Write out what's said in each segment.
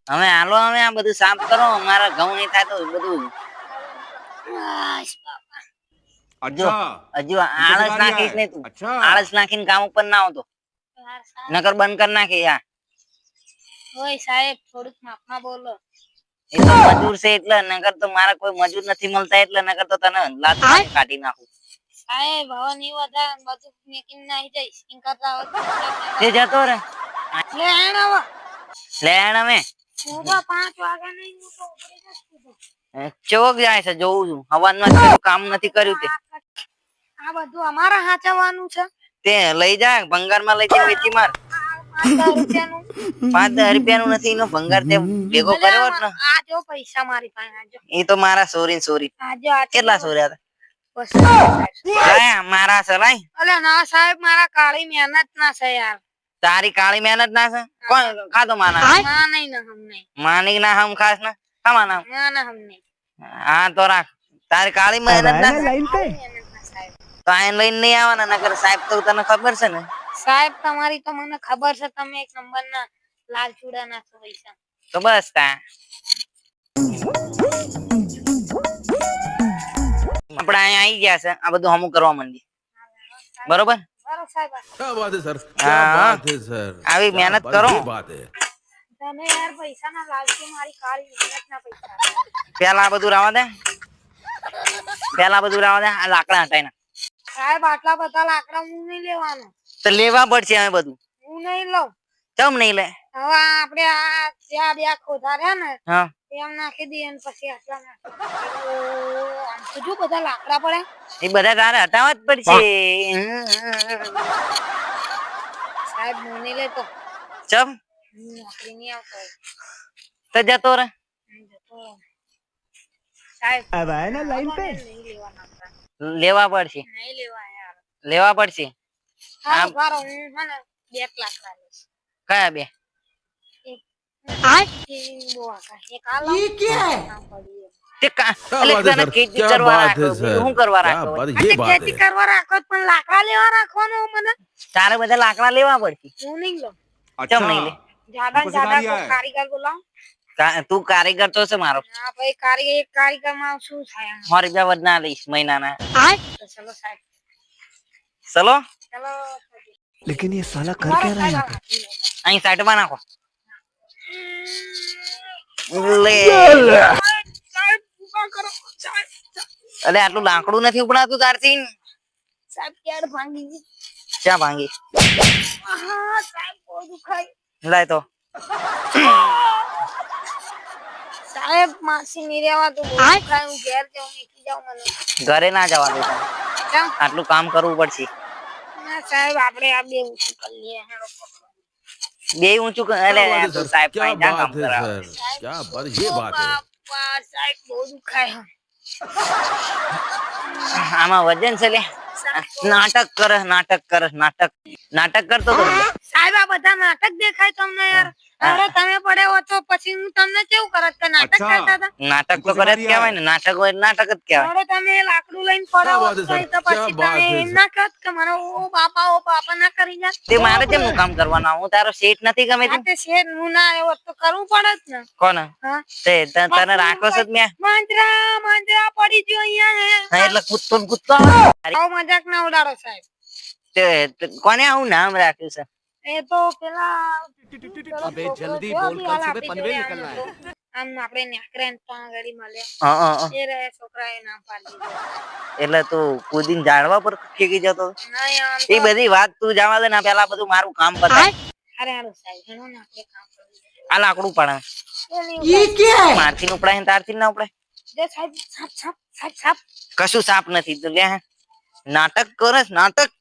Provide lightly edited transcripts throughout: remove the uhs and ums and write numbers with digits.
હવે હાલો હવે આ બધું સાફ કરો મારા ઘઉં નહીં થાય તો બધું જો હજુ આળસ નાખીશ ને તું આળસ નાખીને કામ ઉપર ના આવતો નકર બંધ કર નાખે યાર ઓય સાહેબ થોડુંક માપમાં બોલો એ તો મજૂર છે એટલે નકર તો મારા કોઈ મજૂર નથી મળતા એટલે નકર તો તને લાત કાઢી નાખું સાહેબ હવે નહીં વધારે બધું મેકીને નાહી જઈશ ઇન કરતા તે જતો રે લે આણ હવે લેણ અમે હું તો 5 વાગે નહીં હું તો ઉપડી જશું ચોક જાય છે જોઉં છું હવાનમાં પેલું કામ નથી કર્યું તે આ બધું અમારા હાચવવાનું છે તે લઈ જા ભંગારમાં લઈ જઈને વેચી માર 5 રૂપિયાનું 5 રૂપિયાનું નથી એનો ભંગાર તે ભેગો કર્યો હોત ને આ જો પૈસા મારી પાસે આજો એ તો મારા સોરી આજો આ કેટલા સોર્યા હતા મારા સલાઈ અલે ના સાહેબ મારા કાળી મહેનત ના છે યાર તારી કાળી મહેનત ના છે કોણ ખાધો માના ના નહીં ના હમ નહીં માની ના હમ ખાસ ના ખાવાના ના ના હમ નહીં હા તો રાખ તારી કાળી મહેનત ના મહેનત ના સાહેબ તો આઈને લઈને નહીં આવવાના નકર સાહેબ તો તને ખબર છે ને સાહેબ તમારી તો મને ખબર છે તમે એક નંબર ના લાલ ચૂડા નાખો પૈસા તો બસ તા આપણે અહીંયા આવી ગયા છે આ બધું હમું કરવા માંડી બરોબર क्या बात है सर क्या बात है सर આવી મહેનત કરો તમે યાર પૈસા ના લાલચી મારી કાળી મહેનત ના પૈસા પેલા આ બધું રાવા દે આ લાકડા હટાઈને સાહેબ આટલા બધા લાકડા હું નહીં લેવાનો તો લેવા પડશે હવે બધું હું નહીં લઉં ચમ નહીં લે હવે આપણે આ જ્યાં બે ખોદા રહ્યા ને હા એમ નાખી દઈએ અને પછી આટલા આમ તો જો બધા લાકડા પડે એ બધા તારે હટાવવા જ પડશે સાહેબ હું નહીં લેતો ચમ નોકરી નહીં આવતો તો જતો રે સાહેબ अब आए ना लाइन पे નહીં લેવાના હતા. લેવા પડશે નહીં લેવા યાર લેવા પડશે સારું સારું હું હે ને 2 લાકડા લઈશ કયા બે તે એટલે તને ખેતી કરવા રાખો શું કરવા રાખો ખેતી કરવા રાખો પણ લાકડા લેવા રાખવાનો મને તારે બધા લાકડા લેવા પડશે હું નહીં લઉં ચમ નહીં લે જ્યાદા જ્યાદા કોઈ કારીગર બોલાવો તું કારીગર તો છે મારો હા ભાઈ કારીગર કારીગર માં શું થાય આમ? મારી રૂપિયા વધના લઈશ મહિનાના તો ચલો સાહેબ ચલો ચલો लेकिन ये साला कर क्या रहा है यहाँ पे અહીં સાઈડમાં નાખો લે સાહેબ ઉભા કરો સાહેબ અલે આટલું લાકડું નથી ઉપડાતું તારથી સાહેબ ક્યારે ભાંગી ગઈ ચા ભાંગી હા સાહેબ બહુ દુખાય લાય તો સાહેબ માસી નહીં રહેવા તો બહુ દુખાય હું ઘેર જાઉં નીકળી જાઉં મને ઘરે ના જવાનું કેમ? આટલું કામ કરવું પડશે ના સાહેબ આપણે આ બે ઊંચું કરી લઈએ હેડો પકડો. બે ઊંચું અલે તું સાહેબ क्या પાસે જા કામ बात है કરાવ सर क्या बात ये बात है બાપા સાહેબ બહુ દુખાય આમાં વજન છે લે નાટક કરતો તો સાહેબ આ બધા નાટક દેખાય તમને યાર અરે તમે પડે હો તો પછી હું તમને કેવું કરત કે નાટક કરતા હતા નાટક તો કરે જ કહેવાય ને નાટક હોય એટલે નાટક જ કહેવાય અરે તમે લાકડું લઈને પડે હો તો પછી તમે એમ ના કહત કે મને ઓ બાપા ના કરી જા તે મારે કેમનું કામ કરવાનું હું તારો શેઠ નથી ગમે આ તે શેર હું ના આવ્યો તો કરવું પડે જ ને કોણ હા તે તને રાખો છો જ મેં માંજરા પડી ગયો અહીંયા હા, એટલે કૂદતો આવો મજાક ના ઉડાડો સાહેબ તે કોને આવું નામ રાખ્યું છે એ તો પેલા अबे जल्दी बोल कल सुबह पनवेल निकलना है આમ આપણે નેકરેન પણ ગાડી મળે હા એ રહે છોકરાએ નામ પાડી દીધું એટલે તું કૂદીને ઝાડવા પર ફેંકી જતો નહીં આમ એ બધી વાત તું જવા દે ને પેલા બધું મારું કામ પતાય અરે હારું સાહેબ ઘણો ને આપણે કામ કરવું આ લાકડું પડે ये મારથી ઉપડાય તારથી ના ઉપડાય જે સાહેબ સાપ સાપ સાપ સાપ કશું સાપ નથી તો લે નાટક કરસ નાટક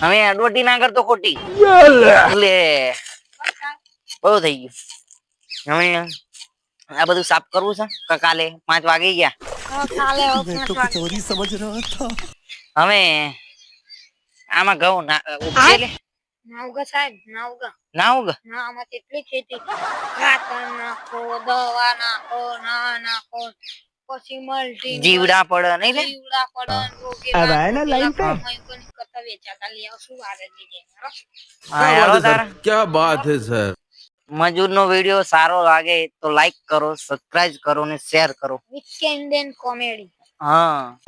હવે અડવટી ના કરતો ખોટી લે બહુ થઈ ગયું હવે આ બધું સાફ કરવું છે કે કાલે 5 વાગી ગયા કાલે मैं तो कुछ और ही समझ रहा था હવે આમાં ઘઉં ઉપજે લે નાવગા સાહેબ નાવગા ના ઉગ ના આમાં કેટલી ખેતી ખાતર નાખો દવા નાખો ના નાખો પછી મલ્ટી જીવડા પડે નહીં લે જીવડા પડે રોગે अब आए ना लाइन पे નાટક વેચાતા લઈ આવો શું વારે લઈ જાય હા क्या યારો बात है તારા सर क्या बात है सर મજૂર નો વિડીયો સારો લાગે તો લાઈક કરો સબસ્ક્રાઇબ કરો ને શેર કરો વીકેન્ડ એન્ડ કોમેડી હા